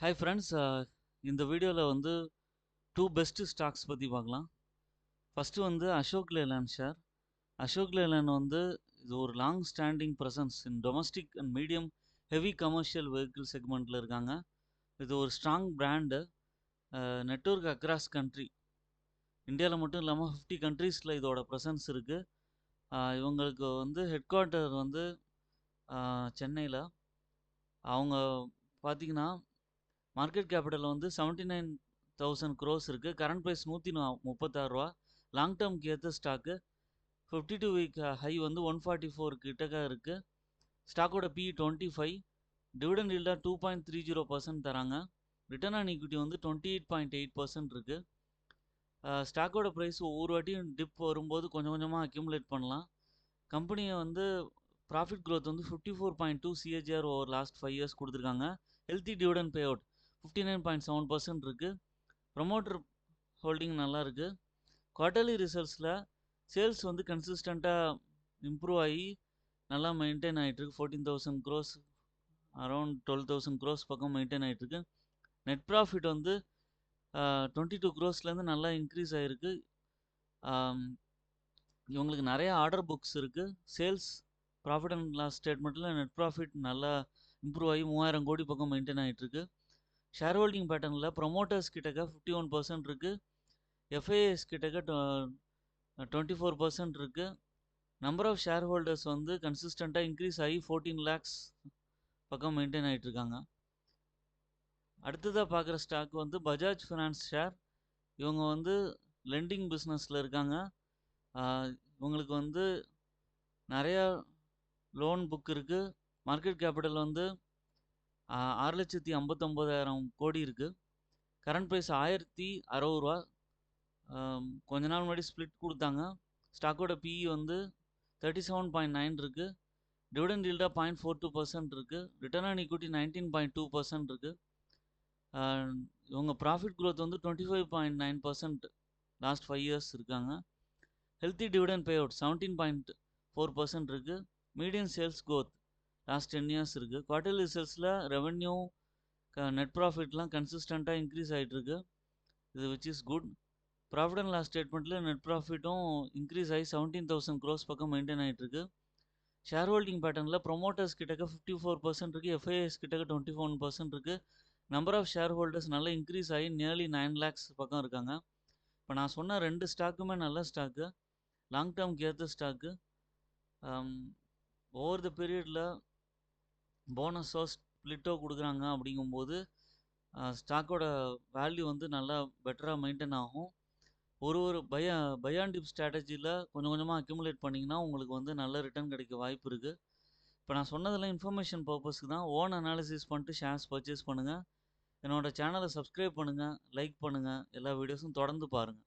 Hi friends, இந்த வீடியோவில் வந்து டூ பெஸ்ட் ஸ்டாக்ஸ் பற்றி பார்க்கலாம். ஃபஸ்ட்டு வந்து Ashok Leyland share. Ashok Leyland வந்து இது ஒரு long standing presence in domestic and medium heavy commercial vehicle செக்மெண்ட்டில் இருக்காங்க. இது ஒரு strong brand. Network across country, இந்தியாவில் மட்டும் இல்லாமல் 50 கண்ட்ரீஸில் இதோட ப்ரெசன்ஸ் இருக்குது. இவங்களுக்கு வந்து ஹெட் குவார்ட்டர் வந்து சென்னையில். அவங்க பார்த்திங்கன்னா மார்க்கெட் கேபிட்டல் வந்து 79,000 crores இருக்குது. கரண்ட் ப்ரைஸ் 136 ரூபா. லாங் டேர்ம்க்கு ஏற்ற ஸ்டாக்கு. 52 வீக் ஹை வந்து 144 கிட்டக்க இருக்குது. ஸ்டாக்கோட PE 25. டிவிடெண்ட் ஈல்டாக 2.30% தராங்க. ரிட்டர்ன் ஆன் ஈக்விட்டி வந்து 28.8% இருக்குது. ஸ்டாக்கோட ப்ரைஸ் ஒவ்வொரு வாட்டியும் டிப் வரும்போது கொஞ்சம் கொஞ்சமாக அக்யூமுலேட் பண்ணலாம். கம்பெனியை வந்து ப்ராஃபிட் க்ரோத் வந்து 54.2 CAGR ஓவர் லாஸ்ட் 5 இயர்ஸ் கொடுத்துருக்காங்க. ஹெல்த்தி டிவிடெண்ட் பே அவுட் 59.7% இருக்குது. ப்ரொமோட்டர் ஹோல்டிங் நல்லா இருக்குது. குவார்ட்டர்லி ரிசல்ட்ஸில் சேல்ஸ் வந்து கன்சிஸ்டண்ட்டாக இம்ப்ரூவ் ஆகி நல்லா மெயின்டைன் ஆகிட்டுருக்கு. 14,000 crores, அரௌண்ட் 12,000 crores பக்கம் மெயின்டைன் ஆகிட்டுருக்கு. நெட் ப்ராஃபிட் வந்து 22 crores நல்லா இன்க்ரீஸ் ஆகிருக்கு. இவங்களுக்கு நிறைய ஆர்டர் புக்ஸ் இருக்குது. சேல்ஸ், ப்ராஃபிட் அண்ட் லாஸ் ஸ்டேட்மெண்ட்டில் நெட் ப்ராஃபிட் நல்லா இம்ப்ரூவ் ஆகி 3,000 கோடி பக்கம் மெயின்டைன் ஆகிட்டுருக்கு. ஷேர் ஹோல்டிங் பேட்டர்னில் ப்ரொமோட்டர்ஸ் கிட்டக்க 51% இருக்குது. எஃப்ஐஎஸ் கிட்டக்க 24% இருக்குது. நம்பர் ஆஃப் ஷேர் ஹோல்டர்ஸ் வந்து கன்சிஸ்டண்ட்டாக இன்க்ரீஸ் ஆகி 14 lakhs பக்கம் மெயின்டைன் ஆகிட்டுருக்காங்க. அடுத்ததாக பார்க்குற ஸ்டாக் வந்து பஜாஜ் ஃபினான்ஸ் ஷேர். இவங்க வந்து லெண்டிங் பிஸ்னஸில் இருக்காங்க. இவங்களுக்கு வந்து நிறையா லோன் புக் இருக்குது. மார்க்கெட் கேபிட்டல் வந்து 6,59,000 கோடி இருக்குது. கரண்ட் ப்ரைஸ் 1,060 ரூபா. கொஞ்ச நாள் முன்னாடி ஸ்ப்ளிட் கொடுத்தாங்க. ஸ்டாக்கோட PE வந்து 37.9 இருக்குது. டிவிடெண்ட் ஈல்டாக 0.42% இருக்குது. ரிட்டர்ன் ஆன் ஈக்விட்டி 19.2% இருக்குது. இவங்க ப்ராஃபிட் க்ரோத் வந்து 25.9% லாஸ்ட் 5 இயர்ஸ் இருக்காங்க. ஹெல்த்தி டிவிடெண்ட் பே அவுட் 17.4% இருக்குது. Medium sales growth last 10 years இருக்குது. குவார்ட்டர்லி ரிசல்ட்ஸில் ரெவென்யூ, நெட் ப்ராஃபிட்லாம் கன்சிஸ்டண்ட்டாக இன்க்ரீஸ் ஆகிட்டுருக்கு. இது which is good. Profit and loss ஸ்டேட்மெண்ட்டில் நெட் ப்ராஃபிட்டும் இன்க்ரீஸ் ஆகி 17,000 crores பக்கம் மெயின்டைன் ஆகிட்டுருக்கு. ஷேர் ஹோல்டிங் பேட்டர்னில் ப்ரொமோட்டர்ஸ் கிட்டக்க 54% இருக்குது. எஃப்ஐஎஸ் கிட்டக்க 21% இருக்குது. நம்பர் ஆஃப் ஷேர் ஹோல்டர்ஸ் நல்லா இன்க்ரீஸ் ஆகி நியர்லி 9 lakhs பக்கம் இருக்காங்க. இப்போ நான் சொன்ன 2 ஸ்டாக்குமே நல்ல ஸ்டாக்கு, லாங் டேர்ம்க்கு ஏற்ற ஸ்டாக்கு. ஓவர் த பீரியடில் போனஸோ ஸ்ப்ளிட்டோ கொடுக்குறாங்க. அப்படிங்கும்போது ஸ்டாக்கோட வேல்யூ வந்து நல்லா பெட்டராக மெயின்டைன் ஆகும். ஒரு பை அண்ட் டிப் ஸ்ட்ராட்டஜியில் கொஞ்சம் கொஞ்சமாக அக்யூமுலேட் பண்ணிங்கன்னா உங்களுக்கு வந்து நல்ல ரிட்டர்ன் கிடைக்க வாய்ப்பு இருக்குது. இப்போ நான் சொன்னதெல்லாம் இன்ஃபர்மேஷன் பர்பஸ்க்கு தான். ஓன் அனாலிசிஸ் பண்ணிட்டு ஷேர்ஸ் பர்ச்சேஸ் பண்ணுங்கள். என்னோடய சேனலை சப்ஸ்கிரைப் பண்ணுங்கள், லைக் பண்ணுங்கள். எல்லா வீடியோஸும் தொடர்ந்து பாருங்கள்.